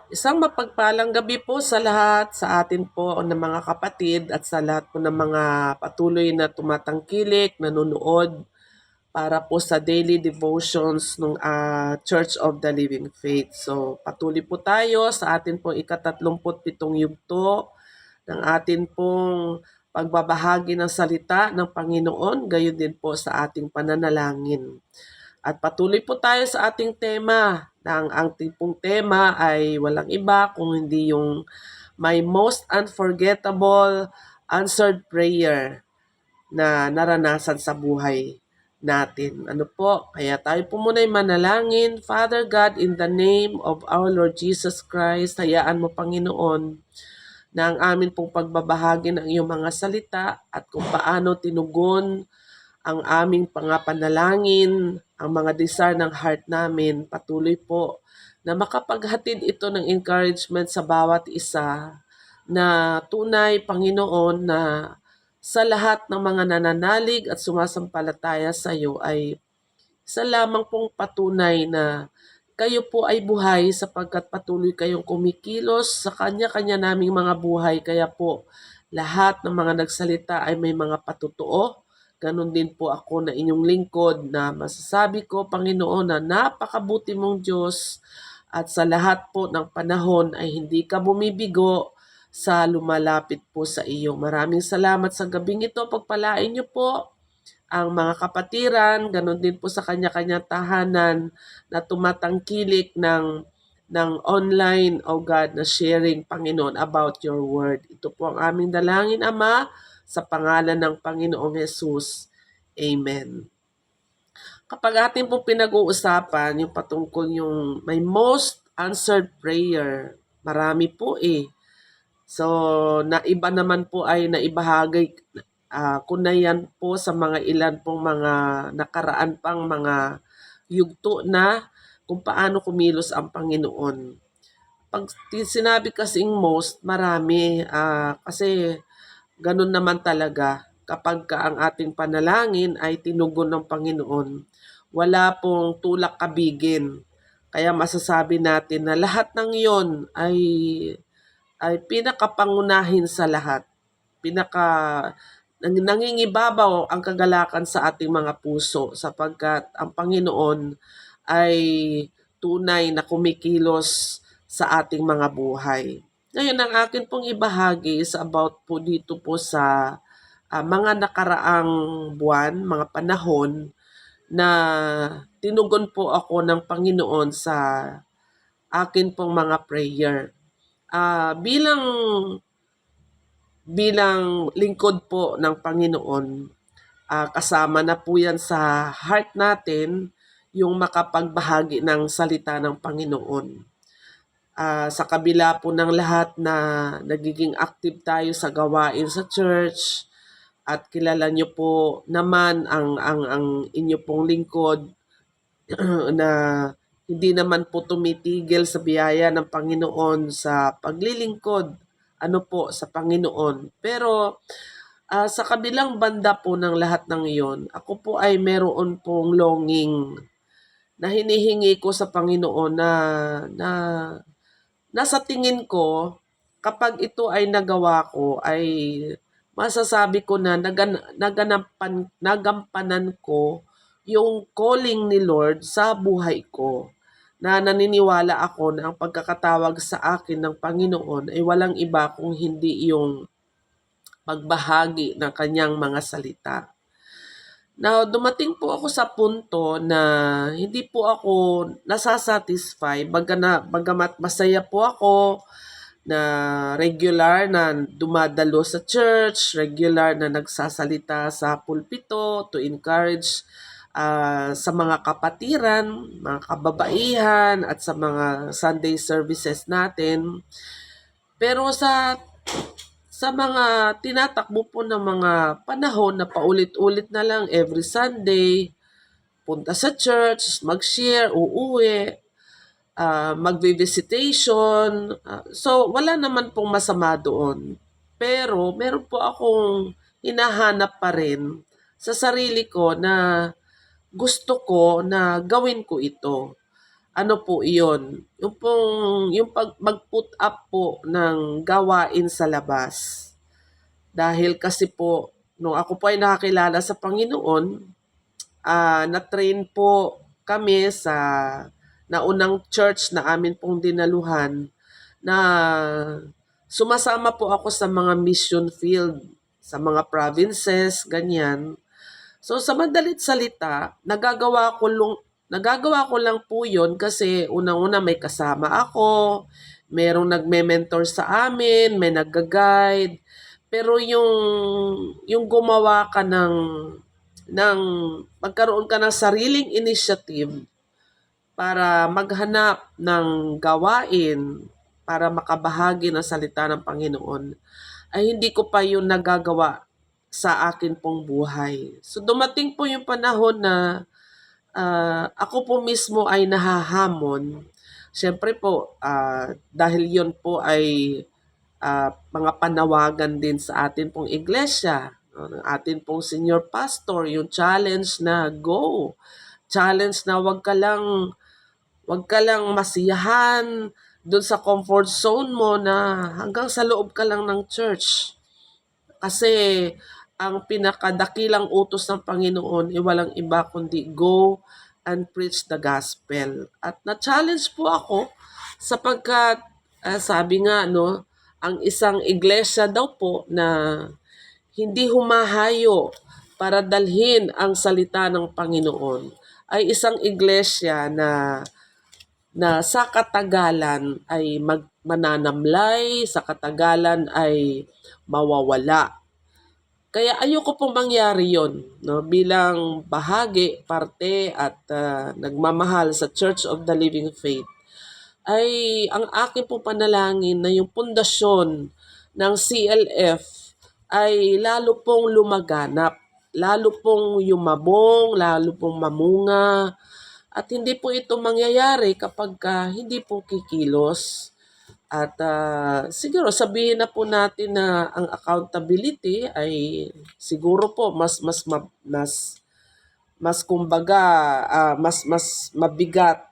Isang mapagpalang gabi po sa lahat, sa atin po ng mga kapatid at sa lahat po ng mga patuloy na tumatangkilik, nanonood para po sa daily devotions ng Church of the Living Faith. So patuloy po tayo sa atin pong ika-37 yugto ng atin pong pagbabahagi ng salita ng Panginoon, gayon din po sa ating pananalangin. At patuloy po tayo sa ating tema. Ang ating pong tema ay walang iba kung hindi yung my most unforgettable answered prayer na naranasan sa buhay natin. Ano po? Kaya tayo po muna ay manalangin. Father God, in the name of our Lord Jesus Christ, hayaan mo Panginoon na ang amin pong pagbabahagi ng iyong mga salita at kung paano tinugon ang aming pangapanalangin, ang mga desire ng heart namin, patuloy po na makapaghatid ito ng encouragement sa bawat isa na tunay, Panginoon, na sa lahat ng mga nananalig at sumasampalataya sa iyo ay isa lamang pong patunay na kayo po ay buhay sapagkat patuloy kayong kumikilos sa kanya-kanya naming mga buhay. Kaya po lahat ng mga nagsalita ay may mga patutuo. Ganon din po ako na inyong lingkod na masasabi ko, Panginoon, na napakabuti mong Diyos at sa lahat po ng panahon ay hindi ka bumibigo sa lumalapit po sa iyo. Maraming salamat sa gabing ito. Pagpalain niyo po ang mga kapatiran, ganun din po sa kanya-kanya tahanan na tumatangkilik ng online, O God, na sharing, Panginoon, about your word. Ito po ang aming dalangin, Ama, sa pangalan ng Panginoong Jesus. Amen. Kapag atin pong pinag-uusapan yung patungkol yung my most answered prayer, marami po eh. So, na iba naman po ay naibahagi ko na yan po sa mga ilan pong mga nakaraan pang mga yugto na kung paano kumilos ang Panginoon. Pag sinabi kasing most, marami. Kasi ganun naman talaga kapag ka ang ating panalangin ay tinugon ng Panginoon. Wala pong tulak kabigin. Kaya masasabi natin na lahat ng iyon ay pinakapangunahin sa lahat. Nangingibabaw ang kagalakan sa ating mga puso sapagkat ang Panginoon ay tunay na kumikilos sa ating mga buhay. Ngayon, ang akin pong ibahagi is about po dito po sa mga nakaraang buwan, mga panahon na tinugon po ako ng Panginoon sa akin pong mga prayer. Bilang lingkod po ng Panginoon, kasama na po yan sa heart natin yung makapagbahagi ng salita ng Panginoon. Sa kabila po ng lahat na nagiging active tayo sa gawain sa church at kilala nyo po naman ang inyo pong lingkod na hindi naman po tumitigil sa biyaya ng Panginoon sa paglilingkod sa Panginoon. Pero sa kabilang banda po ng lahat ng iyon, ako po ay meron pong longing na hinihingi ko sa Panginoon na nasa tingin ko kapag ito ay nagawa ko ay masasabi ko na nagampanan ko yung calling ni Lord sa buhay ko, na naniniwala ako na ang pagkakatawag sa akin ng Panginoon ay walang iba kung hindi yung pagbahagi ng kanyang mga salita. Now, dumating po ako sa punto na hindi po ako nasasatisfy, bagamat masaya po ako na regular na dumadalo sa church, regular na nagsasalita sa pulpito to encourage sa mga kapatiran, mga kababaihan at sa mga Sunday services natin. Pero sa mga tinatakbo po ng mga panahon na paulit-ulit na lang every Sunday, punta sa church, mag-share, uuwi, magvi-visitation. So, wala naman pong masama doon. Pero, meron po akong hinahanap pa rin sa sarili ko na gusto ko na gawin ko ito. ano po iyon, yung mag-put up po ng gawain sa labas. Dahil kasi po, nung ako po ay nakakilala sa Panginoon, na-train po kami sa naunang church na amin pong dinaluhan na sumasama po ako sa mga mission field, sa mga provinces, ganyan. So sa madalit salita, nagagawa ko lang po 'yon kasi unang-una may kasama ako, merong nagme-mentor sa amin, may nagga-guide. Pero yung gumawa ka ng magkaroon ka ng sariling initiative para maghanap ng gawain para makabahagi ng salita ng Panginoon, ay hindi ko pa yun nagagawa sa akin pong buhay. So dumating po yung panahon na ako po mismo ay nahahamon. Siyempre po, dahil yun po ay mga panawagan din sa atin pong iglesia, no, ng atin pong senior pastor, yung challenge na go. Challenge na wag ka lang masiyahan doon sa comfort zone mo na hanggang sa loob ka lang ng church. Kasi ang pinakadakilang utos ng Panginoon ay walang iba kundi go and preach the gospel. At na-challenge po ako sapagkat sabi nga no, ang isang iglesia daw po na hindi humahayo para dalhin ang salita ng Panginoon ay isang iglesia na sa katagalan ay mananamlay, sa katagalan ay mawawala. Kaya ayoko pong mangyari yon, no? Bilang bahagi, parte at nagmamahal sa Church of the Living Faith, ay ang akin pong panalangin na yung pundasyon ng CLF ay lalo pong lumaganap, lalo pong yumabong, lalo pong mamunga, at hindi po ito mangyayari kapag hindi po kikilos. At siguro sabihin na po natin na ang accountability ay siguro po mas kumbaga mas mabigat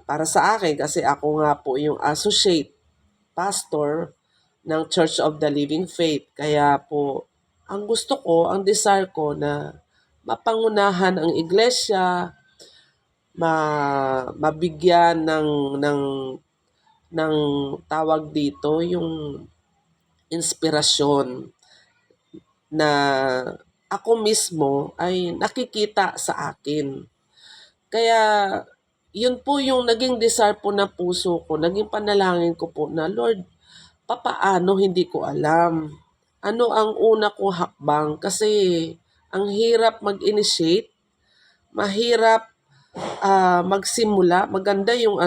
para sa akin kasi ako nga po yung associate pastor ng Church of the Living Faith. Kaya po ang gusto ko, ang desire ko na mapangunahan ang iglesia, mabigyan ng tawag dito, yung inspirasyon na ako mismo ay nakikita sa akin. Kaya yun po yung naging desire po ng puso ko, naging panalangin ko po na, Lord, papaano hindi ko alam. Ano ang una kong hakbang? Kasi ang hirap mag-initiate, mahirap magsimula. Maganda yung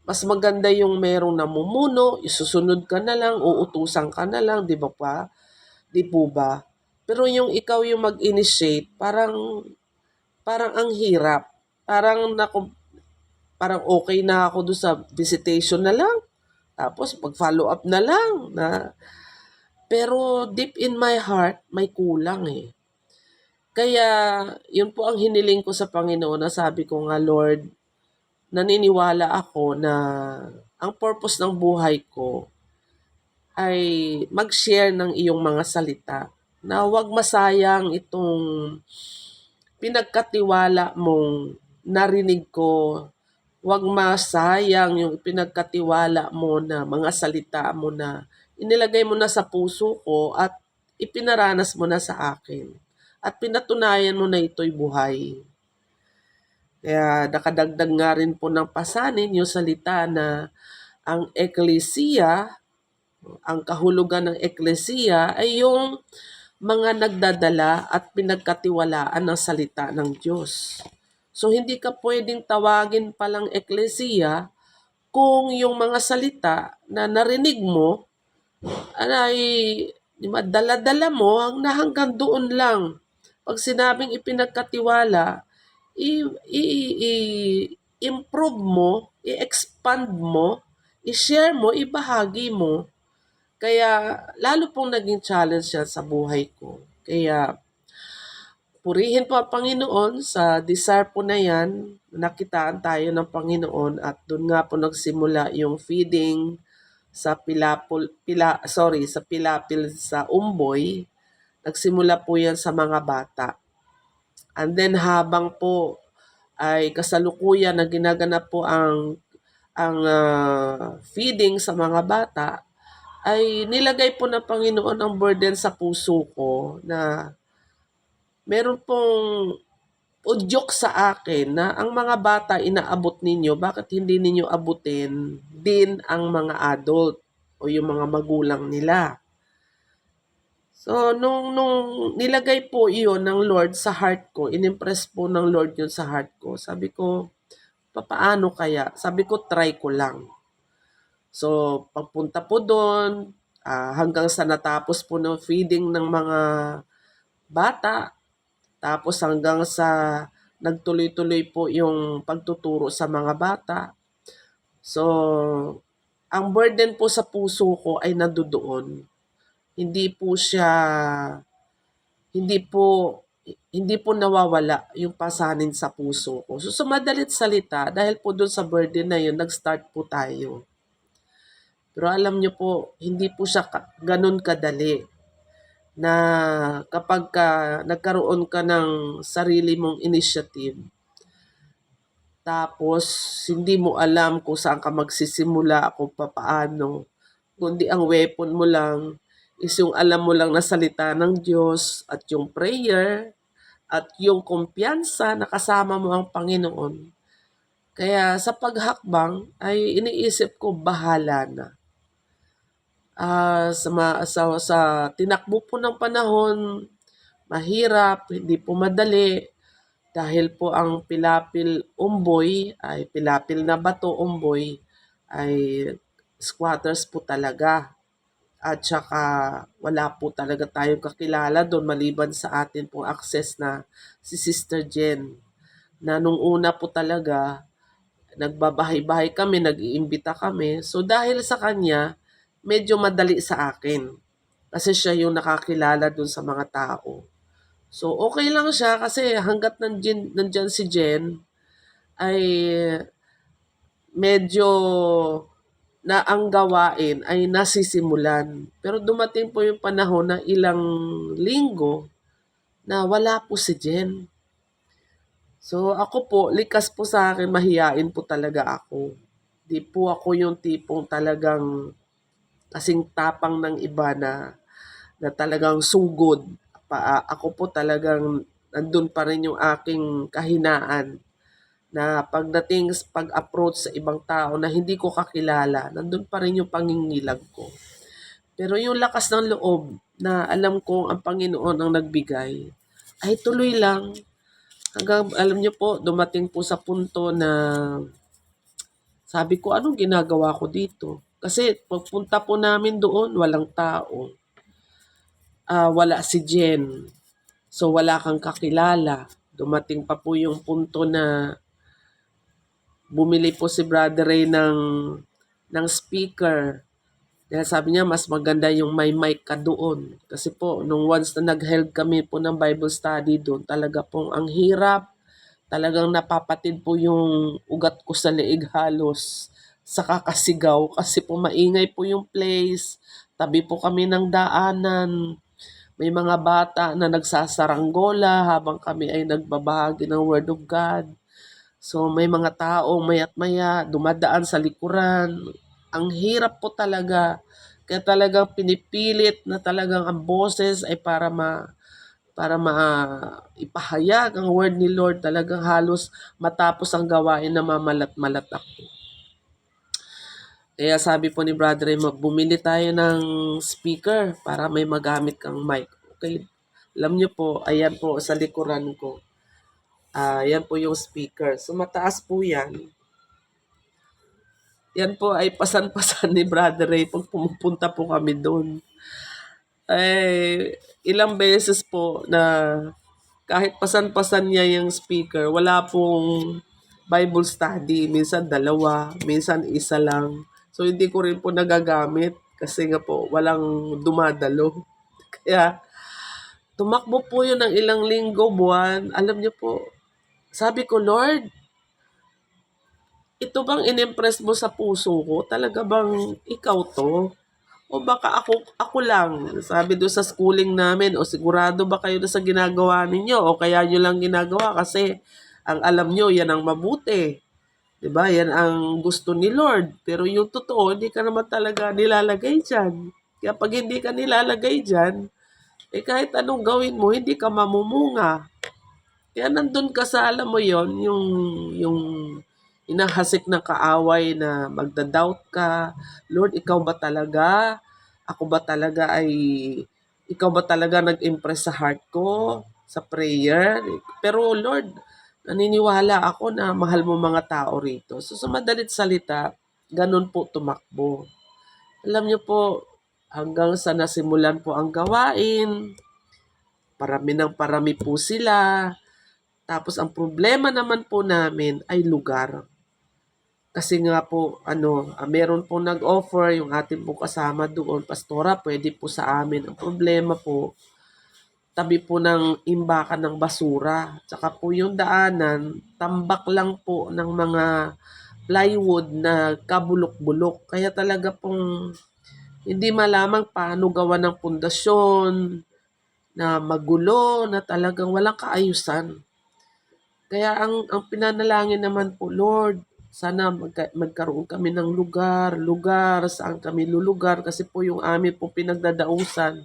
mas maganda yung merong namumuno, isusunod ka na lang, uutusan ka na lang, di ba pa? Di po ba? Pero yung ikaw yung mag-initiate, parang ang hirap. Parang okay na ako doon sa visitation na lang. Tapos pag-follow up na lang. Pero deep in my heart, may kulang eh. Kaya yun po ang hiniling ko sa Panginoon na sabi ko nga, Lord, naniniwala ako na ang purpose ng buhay ko ay mag-share ng iyong mga salita na huwag masayang itong pinagkatiwala mong narinig ko. Huwag masayang yung pinagkatiwala mo na mga salita mo na inilagay mo na sa puso ko at ipinaranas mo na sa akin. At pinatunayan mo na ito'y buhay. Kaya nakadagdag nga rin po ng pasanin yung salita na ang eklesiya, ang kahulugan ng eklesiya ay yung mga nagdadala at pinagkatiwalaan ng salita ng Diyos. So hindi ka pwedeng tawagin palang eklesiya kung yung mga salita na narinig mo ay dala-dala mo hanggang doon lang. Pag sinabing ipinagkatiwala, i-improve mo, i-expand mo, i-share mo, ibahagi mo. Kaya lalo pong naging challenge yan sa buhay ko. Kaya purihin po ang Panginoon sa desire po na yan. Nakitaan tayo ng Panginoon at doon nga po nagsimula yung feeding sa pilapil sa umboy. Nagsimula po yan sa mga bata. And then habang po ay kasalukuyan na ginaganap po ang feeding sa mga bata, ay nilagay po ng Panginoon ang burden sa puso ko na meron pong udyok sa akin na ang mga bata inaabot ninyo, bakit hindi ninyo abutin din ang mga adult o yung mga magulang nila? So, nung nilagay po iyon ng Lord sa heart ko, inimpress po ng Lord yun sa heart ko, sabi ko, papaano kaya? Sabi ko, try ko lang. So, pagpunta po doon, hanggang sa natapos po ng feeding ng mga bata, tapos hanggang sa nagtuloy-tuloy po yung pagtuturo sa mga bata. So, ang burden po sa puso ko ay nandoon. Hindi po siya, hindi po hindi po nawawala yung pasanin sa puso ko. So, madalit salita, dahil po doon sa burden na yun, nag-start po tayo. Pero alam nyo po, hindi po siya ganun kadali na kapag nagkaroon ka ng sarili mong initiative, tapos hindi mo alam kung saan ka magsisimula, kung papaano, kundi ang weapon mo lang is yung alam mo lang na salita ng Diyos at yung prayer at yung kumpiyansa na kasama mo ang Panginoon. Kaya sa paghakbang ay iniisip ko bahala na. Sa tinakbo po ng panahon, mahirap, hindi po madali, dahil po ang pilapil umboy ay pilapil na bato umboy ay squatters po talaga. At saka wala po talaga tayong kakilala doon maliban sa atin pong access na si Sister Jen. Na nung una po talaga, nagbabahay-bahay kami, nag-iimbita kami. So dahil sa kanya, medyo madali sa akin. Kasi siya yung nakakilala dun sa mga tao. So okay lang siya kasi hanggat nandyan si Jen, ay medyo na ang gawain ay nasisimulan. Pero dumating po yung panahon na ilang linggo na wala po si Jen. So ako po, likas po sa akin, mahiyain po talaga ako. Di po ako yung tipong talagang kasing tapang ng iba na talagang sugod. Ako po talagang nandun pa rin yung aking kahinaan na pag-approach sa ibang tao na hindi ko kakilala, nandun pa rin yung pangingilag ko. Pero yung lakas ng loob na alam kong ang Panginoon ang nagbigay, ay tuloy lang. Hanggang, alam niyo po, dumating po sa punto na sabi ko, anong ginagawa ko dito? Kasi pagpunta po namin doon, walang tao. Wala si Jen. So wala kang kakilala. Dumating pa po yung punto na bumili po si Brother Ray ng speaker. Dahil sabi niya, mas maganda yung may mic ka doon. Kasi po, nung once na nag-held kami po ng Bible study doon, talaga pong ang hirap. Talagang napapatid po yung ugat ko sa leeg halos sa kakasigaw. Kasi po maingay po yung place. Tabi po kami ng daanan. May mga bata na nagsasaranggola habang kami ay nagbabahagi ng Word of God. So may mga tao maya't maya dumadaan sa likuran. Ang hirap po talaga. Kaya talagang pinipilit na talagang ang boses ay para ipahayag ang word ni Lord. Talagang halos matapos ang gawain na mamalat-malat ako. Kaya sabi po ni Brother Ray, bumili tayo ng speaker para may magamit kang mic. Okay, alam niyo po, ayan po sa likuran ko. Yan po yung speaker. So mataas po yan. Yan po ay pasan-pasan ni Brother Ray pag pumupunta po kami doon. Ay, ilang beses po na kahit pasan-pasan niya yung speaker, wala pong Bible study. Minsan dalawa, minsan isa lang. So hindi ko rin po nagagamit kasi nga po walang dumadalo. Kaya Tumakbo po yun ng ilang linggo, buwan. Alam niyo po, sabi ko, Lord, ito bang inimpress mo sa puso ko? Talaga bang ikaw to? O baka ako lang, sabi doon sa schooling namin, o sigurado ba kayo na sa ginagawa ninyo? O kaya nyo lang ginagawa kasi ang alam nyo, yan ang mabuti. 'Di ba? Yan ang gusto ni Lord. Pero yung totoo, hindi ka naman talaga nilalagay dyan. Kaya pag hindi ka nilalagay dyan, kahit anong gawin mo, hindi ka mamumunga. Kaya nandun ka sa, alam mo yon, yung inahasik ng kaaway na magda-doubt ka. Lord, ikaw ba talaga? Ako ba talaga ay, ikaw ba talaga nag-impress sa heart ko sa prayer? Pero Lord, naniniwala ako na mahal mo mga tao rito. So sa madalit salita, ganun po tumakbo. Alam niyo po, hanggang sa nasimulan po ang gawain, parami ng parami po sila. Tapos ang problema naman po namin ay lugar. Kasi nga po, meron po nag-offer, yung ating po kasama doon, Pastora, pwede po sa amin. Ang problema po, tabi po ng imbakan ng basura. Tsaka po yung daanan, tambak lang po ng mga plywood na kabulok-bulok. Kaya talaga pong hindi malamang paano gawa ng pundasyon, na magulo, na talagang walang kaayusan. Kaya ang pinanalangin naman po, Lord, sana magkaroon kami ng lugar saan kami lulugar kasi po yung amin po pinagdadausan,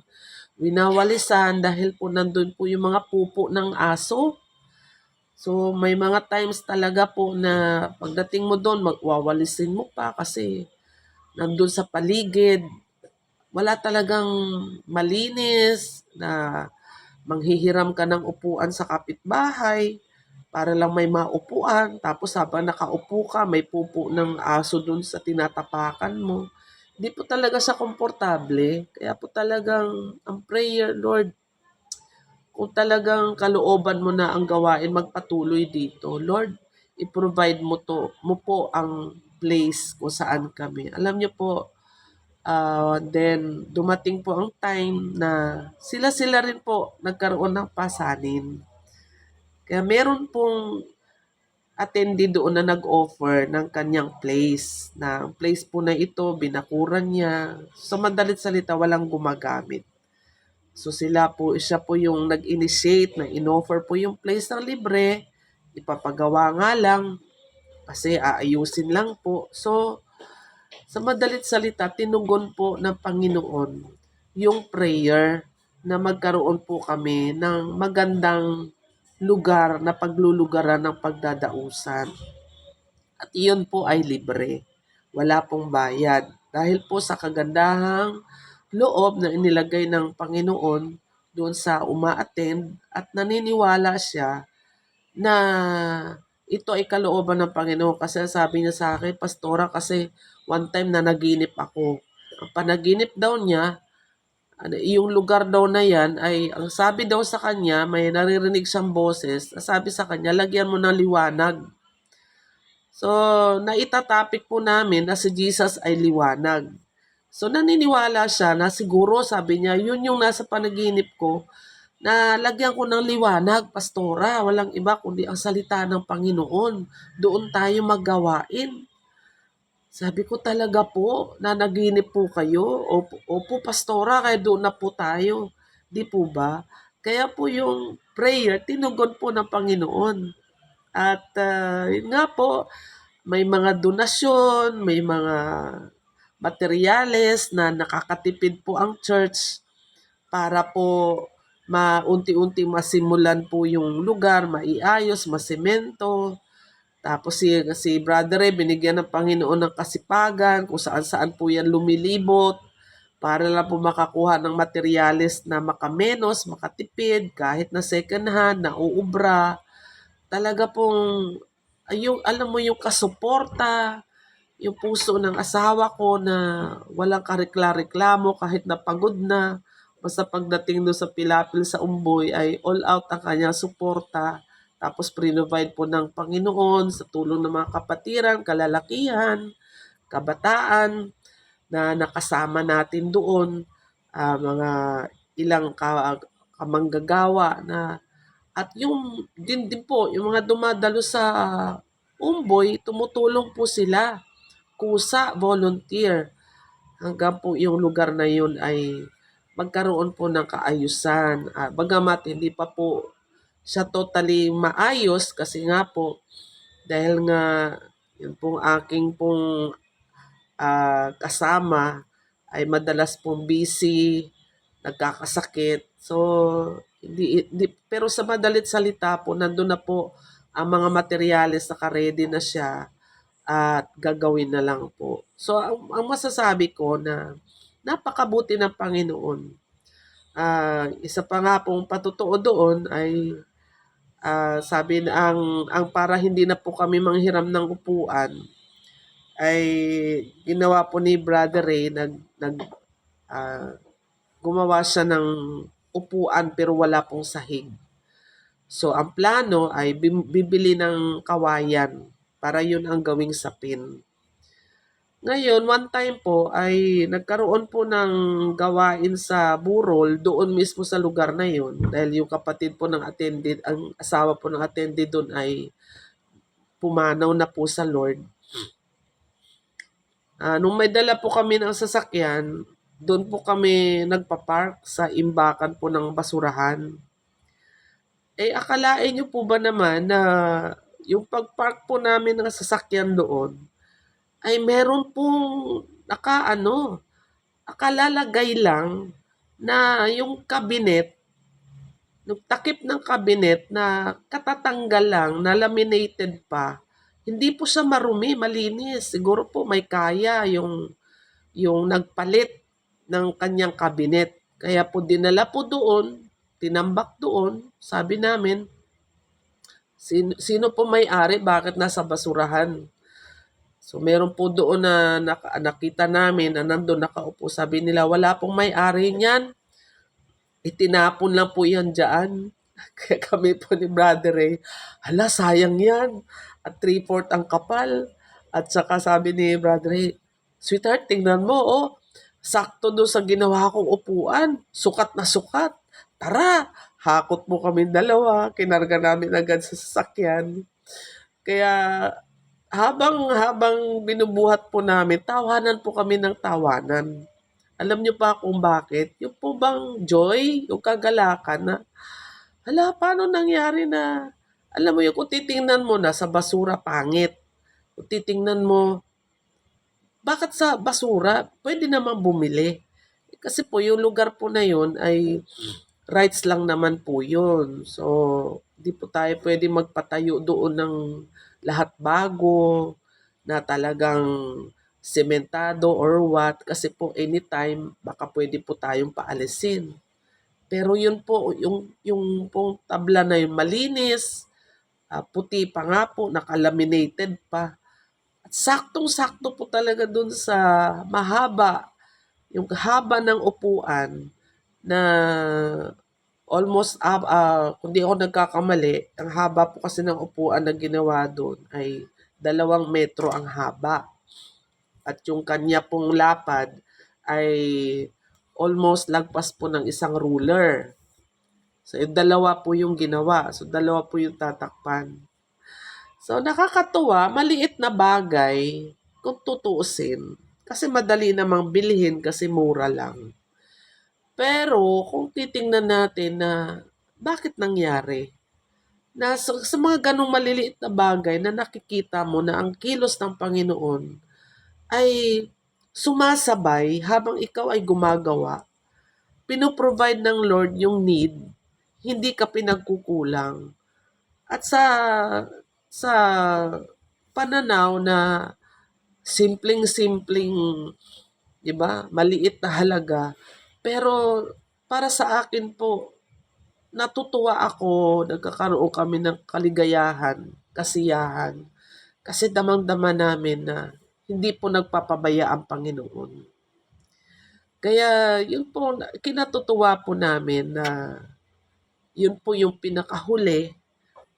winawalisan dahil po nandun po yung mga pupo ng aso. So may mga times talaga po na pagdating mo doon, magwawalisin mo pa kasi nandun sa paligid, wala talagang malinis na manghihiram ka ng upuan sa kapitbahay para lang may maupuan. Tapos habang nakaupo ka, may pupo ng aso dun sa tinatapakan mo. Hindi po talaga siya komportable. Kaya po talagang ang prayer, Lord, kung talagang kalooban mo na ang gawain, magpatuloy dito. Lord, i-provide mo po ang place kung saan kami. Alam niyo po, then dumating po ang time na sila rin po nagkaroon ng pasanin. Kaya meron pong attendee doon na nag-offer ng kanyang place. Na ang place po na ito, binakuran niya. Sa madalit salita, walang gumagamit. So siya po yung nag-initiate na in-offer po yung place ng libre. Ipapagawa nga lang kasi aayusin lang po. So sa madalit salita, tinugon po ng Panginoon yung prayer na magkaroon po kami ng magandang lugar na paglulugaran ng pagdadausan. At iyon po ay libre. Wala pong bayad. Dahil po sa kagandahang loob na inilagay ng Panginoon doon sa uma-attend at naniniwala siya na ito ay kalooban ng Panginoon kasi sabi niya sa akin, Pastora, kasi one time na naginip ako. Ang panaginip daw niya, yung lugar daw na yan ay, ang sabi daw sa kanya, may naririnig siyang boses, sabi sa kanya, lagyan mo ng liwanag. So, naitatapik po namin na si Jesus ay liwanag. So, naniniwala siya na siguro, sabi niya, yun yung nasa panaginip ko, na lagyan ko ng liwanag, Pastora. Walang iba kundi ang salita ng Panginoon. Doon tayo maggawain. Sabi ko talaga po, na naginip po kayo. Opo, Pastora, kaya doon na po tayo. Di po ba? Kaya po yung prayer, tinugon po ng Panginoon. At yun nga po, may mga donasyon, may mga materyales na nakakatipid po ang church para po maunti-unti masimulan po yung lugar, maiayos, masemento. Tapos si Brother Ray, binigyan ng Panginoon ng kasipagan kung saan-saan po yan lumilibot para lang po makakuha ng materyales na makamenos, makatipid, kahit na second hand, na uubra. Talaga pong, yung, alam mo yung kasuporta, yung puso ng asawa ko na walang karekla-reklamo kahit na pagod na. Basta pagdating doon sa pilapil sa Umboy ay all out ang kanyang suporta. Tapos provide po ng Panginoon sa tulong ng mga kapatiran, kalalakihan, kabataan na nakasama natin doon. Mga ilang mga manggagawa na at yung din po yung mga dumadalo sa umboy, tumutulong po sila, kusa, volunteer, hanggang po yung lugar na yun ay magkaroon po ng kaayusan. Bagamat hindi pa po siya totally maayos kasi nga po dahil nga yun pong aking pong kasama ay madalas pong busy, nagkakasakit. So, pero sa madalit salita po, nandun na po ang mga materyales, naka-ready na siya at gagawin na lang po. So, ang masasabi ko na napakabuti ng Panginoon. Isa pa nga pong patotoo doon ay sabi na ang para hindi na po kami manghiram ng upuan ay ginawa po ni Brother Ray, ah, gumawa siya ng upuan pero wala pong sahig. So, ang plano ay bibili ng kawayan para yun ang gawing sapin. Ngayon, one time po ay nagkaroon po ng gawain sa burol doon mismo sa lugar na yun dahil yung kapatid po ng attended, ang asawa po ng attended doon ay pumanaw na po sa Lord. Nung may dala po kami ng sasakyan, doon po kami nagpa-park sa imbakan po ng basurahan. Akalain niyo po ba naman na yung pag-park po namin ng sasakyan doon ay meron pong akalalagay lang na yung kabinet, yung takip ng kabinet na katatanggal lang, na laminated pa. Hindi po siya marumi, malinis. Siguro po may kaya yung nagpalit ng kanyang kabinet. Kaya po dinala po doon, tinambak doon, sabi namin, sino po may-ari, bakit nasa basurahan? So meron po doon na nakita namin na nandun nakaupo, sabi nila wala pong may-ari niyan, itinapon lang po yan dyan. Kaya kami po ni Brother Ray, hala sayang yan, at 3/4 ang kapal. At saka sabi ni Brother Ray, sweetheart, tingnan mo, oh, sakto doon sa ginawa kong upuan, sukat na sukat. Tara, hakot mo kami dalawa, kinarga namin agad sa sasakyan. Kaya habang binubuhat po namin, tawanan po kami ng tawanan. Alam niyo pa kung bakit? Yung po bang joy, yung kagalakan na, hala, paano nangyari na, alam mo yung kung titingnan mo na sa basura, pangit. Kung titingnan mo, bakit sa basura, pwede naman bumili. Kasi po yung lugar po na yun ay rights lang naman po yun. So, di po tayo pwede magpatayo doon ng lahat bago na talagang sementado or what. Kasi po anytime, baka pwede po tayong paalisin. Pero yun po, yung pong tabla na yun malinis, puti pa nga po, nakalaminated pa. At saktong-sakto po talaga dun sa mahaba, yung haba ng upuan na almost, kung di ako nagkakamali, ang haba po kasi ng upuan na ginawa doon ay 2 metro ang haba. At yung kanya pong lapad ay almost lagpas po ng isang ruler. So, yung 2 po yung ginawa. So, 2 po yung tatakpan. So, nakakatuwa, maliit na bagay kung tutuusin. Kasi madali namang bilhin kasi mura lang. Pero kung titingnan natin na bakit nangyari, na sa mga ganong maliliit na bagay na nakikita mo na ang kilos ng Panginoon ay sumasabay habang ikaw ay gumagawa. Pinoprovide ng Lord yung need, hindi ka pinagkukulang. At sa pananaw na simpleng-simpleng, 'di ba? Maliit na halaga. Pero para sa akin po, natutuwa ako, nagkakaroon kami ng kaligayahan, kasiyahan. Kasi damang-dama namin na hindi po nagpapabaya ang Panginoon. Kaya yun po, kinatutuwa po namin na yun po yung pinakahuli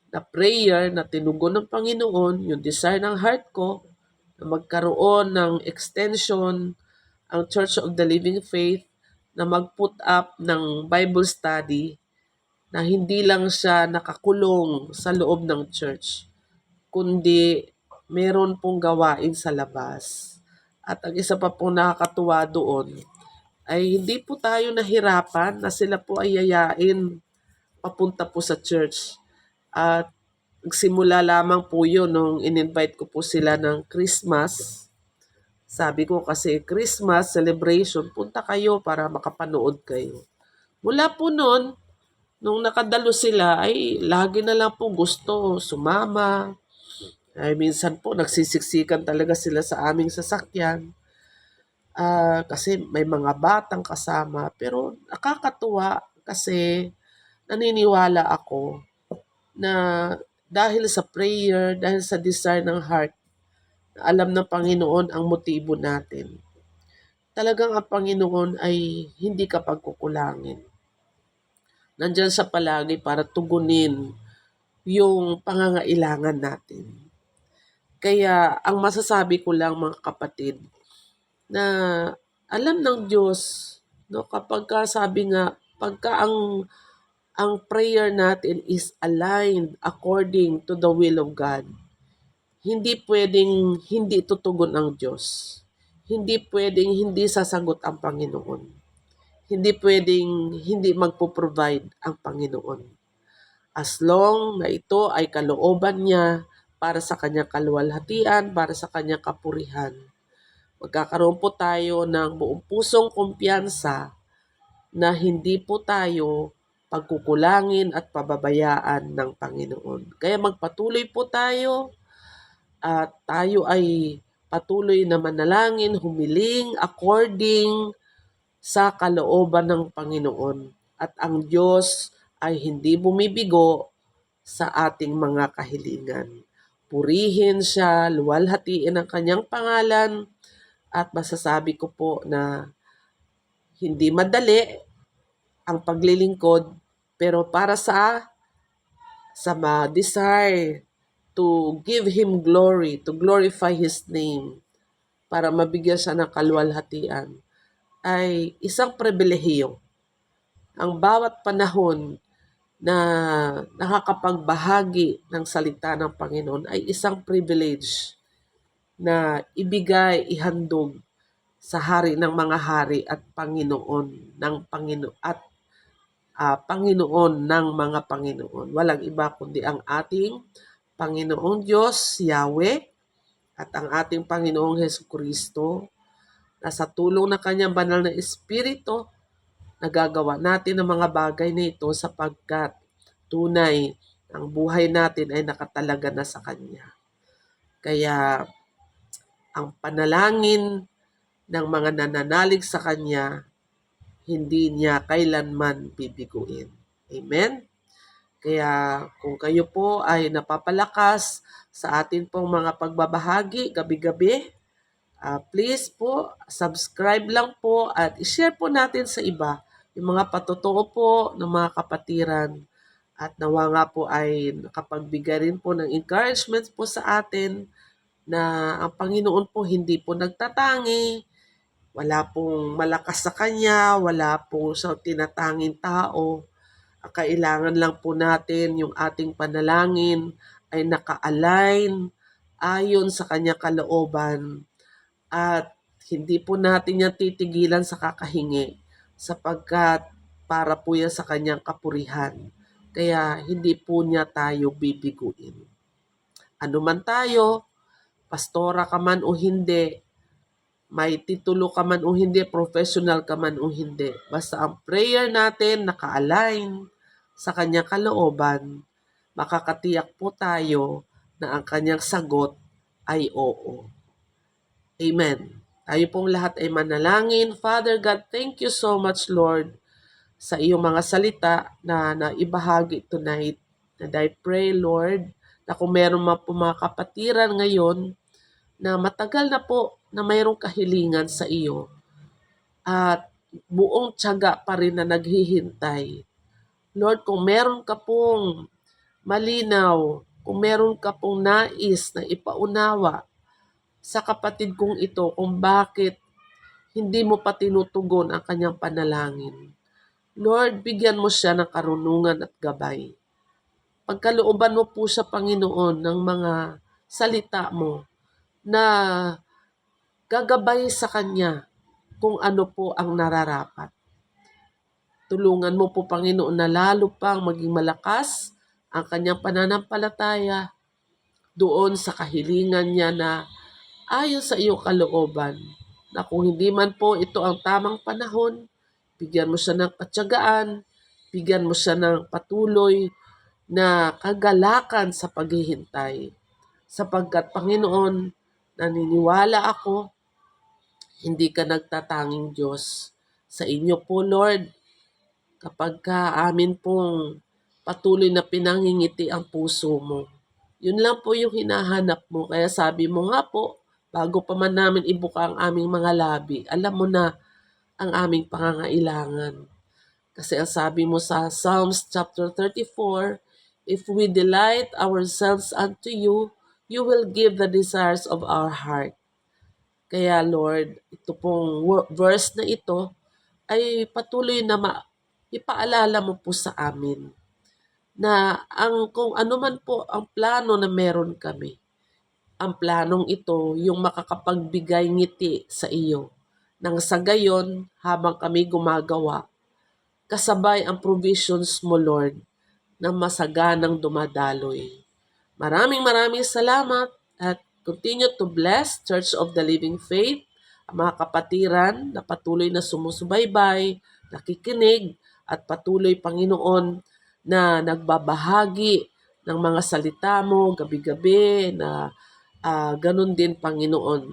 na prayer na tinugon ng Panginoon, yung desire ng heart ko, na magkaroon ng extension ang Church of the Living Faith, na mag-put up ng Bible study na hindi lang siya nakakulong sa loob ng church, kundi meron pong gawain sa labas. At ang isa pa pong nakakatuwa doon ay hindi po tayo nahirapan na sila po ay yayain papunta po sa church. At nagsimula lamang po yun nung in-invite ko po sila ng Christmas. Sabi ko kasi Christmas celebration, punta kayo para makapanood kayo. Mula po noon, nung nakadalo sila ay lagi na lang po gusto sumama. Ay minsan po nagsisiksikan talaga sila sa aming sasakyan. Kasi may mga batang kasama. Pero nakakatuwa kasi naniniwala ako na dahil sa prayer, dahil sa desire ng heart, na alam ng Panginoon ang motibo natin. Talagang ang Panginoon ay hindi ka pagkukulangin. Nandyan siya palagi para tugunin yung pangangailangan natin. Kaya ang masasabi ko lang mga kapatid, na alam ng Diyos, no, kapag sabi nga, pagka ang prayer natin is aligned according to the will of God, hindi pwedeng hindi tutugon ang Diyos. Hindi pwedeng hindi sasagot ang Panginoon. Hindi pwedeng hindi magpo-provide ang Panginoon. As long na ito ay kalooban niya para sa kanyang kaluwalhatian, para sa kanyang kapurihan, magkakaroon po tayo ng buong pusong kumpiyansa na hindi po tayo pagkukulangin at pababayaan ng Panginoon. Kaya magpatuloy po tayo at tayo ay patuloy na manalangin, humiling according sa kalooban ng Panginoon. At ang Diyos ay hindi bumibigo sa ating mga kahilingan. Purihin siya, luwalhatiin ang kanyang pangalan, at masasabi ko po na hindi madali ang paglilingkod, pero para sa desire to give Him glory, to glorify His name, para mabigyan siya ng kaluwalhatian, ay isang pribilehiyo. Ang bawat panahon na nakakapagbahagi ng salita ng Panginoon ay isang privilege na ibigay, ihandog sa Hari ng mga hari at Panginoon ng Panginoon at Panginoon ng mga Panginoon. Walang iba kundi ang ating Panginoong Diyos, Yahweh, at ang ating Panginoong Hesukristo, na sa tulong ng kanyang banal na Espiritu, nagagawa natin ang mga bagay na ito sapagkat tunay ang buhay natin ay nakatalaga na sa Kanya. Kaya ang panalangin ng mga nananalig sa Kanya, hindi niya kailanman bibiguin. Amen? Kaya kung kayo po ay napapalakas sa atin pong mga pagbabahagi gabi-gabi, please po, subscribe lang po at i-share po natin sa iba yung mga patotoo po ng mga kapatiran. At nawa nga po ay nakapagbigay rin po ng encouragement po sa atin na ang Panginoon po hindi po nagtatangi, wala pong malakas sa Kanya, wala pong siyang tinatanging tao. Ang kailangan lang po natin yung ating panalangin ay naka-align ayon sa Kanyang kalooban at hindi po natin yan titigilan sa kakahingi sapagkat para po yan sa Kanyang kapurihan. Kaya hindi po niya tayo bibiguin. Ano man tayo, pastora ka man o hindi, may titulo ka man o hindi, professional ka man o hindi. Basta ang prayer natin naka-align sa kanyang kalooban, makakatiyak po tayo na ang kanyang sagot ay oo. Amen. Tayo pong lahat ay manalangin. Father God, thank you so much, Lord, sa iyong mga salita na naibahagi tonight. And I pray, Lord, na kung meron po mga kapatiran ngayon na matagal na po na mayroong kahilingan sa iyo at buong tiyaga pa rin na naghihintay. Lord, kung meron ka pong malinaw, kung meron ka pong nais na ipaunawa sa kapatid kong ito kung bakit hindi mo pa tinutugon ang kanyang panalangin, Lord, bigyan mo siya ng karunungan at gabay. Pagkalooban mo po siya, Panginoon, ng mga salita mo na gagabay sa kanya kung ano po ang nararapat. Tulungan mo po, Panginoon, na lalo pang maging malakas ang kanyang pananampalataya doon sa kahilingan niya na ayon sa iyong kalooban, na kung hindi man po ito ang tamang panahon, bigyan mo siya ng katyagaan, bigyan mo siya ng patuloy na kagalakan sa paghihintay. Sapagkat, Panginoon, naniniwala ako, hindi ka nagtatanging Diyos. Sa inyo po, Lord, kapag ka amin pong patuloy na pinangingiti ang puso mo. Yun lang po yung hinahanap mo. Kaya sabi mo nga po, bago pa man namin ibuka ang aming mga labi, alam mo na ang aming pangangailangan. Kasi ang sabi mo sa Psalms chapter 34, if we delight ourselves unto you, you will give the desires of our heart. Kaya Lord, ito pong verse na ito ay patuloy na ipaalala mo po sa amin na kung ano man po ang plano na meron kami, ang planong ito yung makakapagbigay ngiti sa iyo. Nang sa gayon, habang kami gumagawa, kasabay ang provisions mo, Lord, na masaganang dumadaloy. Maraming salamat at continue to bless Church of the Living Faith, ang mga kapatiran na patuloy na sumusubaybay, nakikinig, at patuloy, Panginoon, na nagbabahagi ng mga salita mo gabi-gabi na ganun din, Panginoon,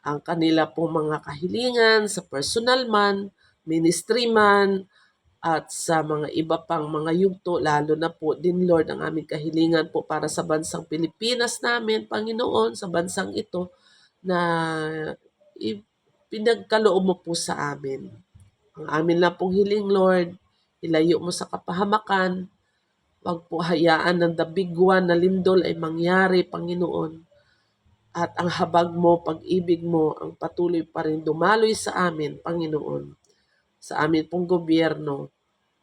ang kanila pong mga kahilingan sa personal man, ministry man, at sa mga iba pang mga yugto, lalo na po din, Lord, ang aming kahilingan po para sa bansang Pilipinas namin, Panginoon, sa bansang ito na pinagkaloob mo po sa amin. Ang amin lang pong hiling, Lord, ilayo mo sa kapahamakan, wag po hayaan ng the big one na lindol ay mangyari, Panginoon. At ang habag mo, pag-ibig mo, ang patuloy pa rin dumaloy sa amin, Panginoon, sa amin pong gobyerno,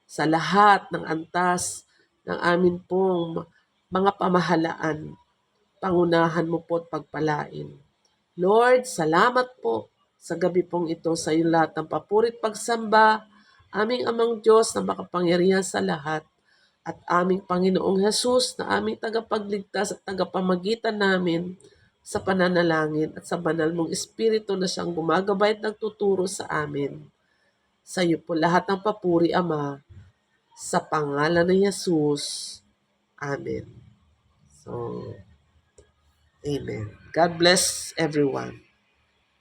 sa lahat ng antas ng amin pong mga pamahalaan. Pangunahan mo po at pagpalain. Lord, salamat po sa gabi pong ito sa iyong lahat ng papurit pagsamba, aming amang Diyos na makapangyarihan sa lahat, at aming Panginoong Jesus na aming tagapagligtas at tagapamagitan namin sa pananalangin at sa banal mong Espiritu na siyang gumagabay at nagtuturo sa amin. Sa iyo po lahat ng papuri, Ama, sa pangalan ni Jesus. Amen. So, amen. God bless everyone.